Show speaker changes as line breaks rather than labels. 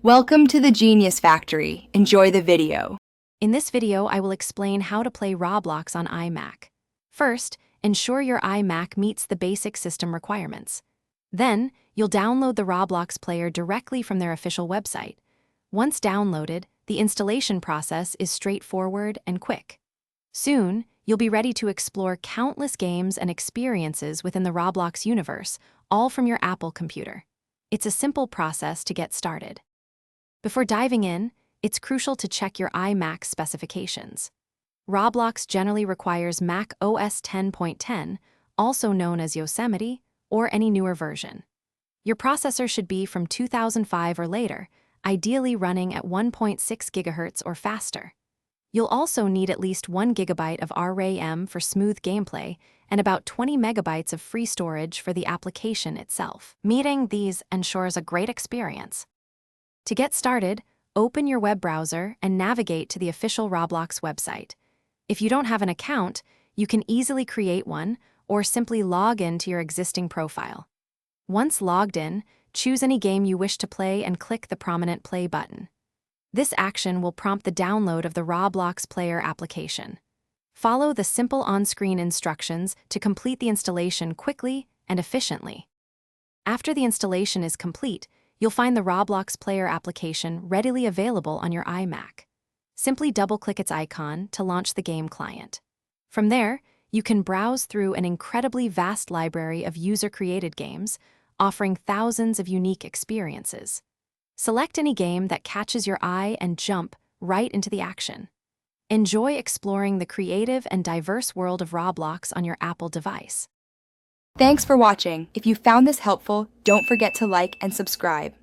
Welcome to the Genius Factory. Enjoy the video.
In this video, I will explain how to play Roblox on iMac. First, ensure your iMac meets the basic system requirements. Then, you'll download the Roblox player directly from their official website. Once downloaded, the installation process is straightforward and quick. Soon, you'll be ready to explore countless games and experiences within the Roblox universe, all from your Apple computer. It's a simple process to get started. Before diving in, it's crucial to check your iMac specifications. Roblox generally requires Mac OS 10.10, also known as Yosemite, or any newer version. Your processor should be from 2005 or later, ideally running at 1.6 GHz or faster. You'll also need at least 1 GB of RAM for smooth gameplay and about 20 MB of free storage for the application itself. Meeting these ensures a great experience. To get started, open your web browser and navigate to the official Roblox website. If you don't have an account, you can easily create one or simply log in to your existing profile. Once logged in, choose any game you wish to play and click the prominent play button. This action will prompt the download of the Roblox player application. Follow the simple on-screen instructions to complete the installation quickly and efficiently. After the installation is complete, you'll find the Roblox player application readily available on your iMac. Simply double-click its icon to launch the game client. From there, you can browse through an incredibly vast library of user-created games, offering thousands of unique experiences. Select any game that catches your eye and jump right into the action. Enjoy exploring the creative and diverse world of Roblox on your Apple device.
Thanks for watching. If you found this helpful, don't forget to like and subscribe.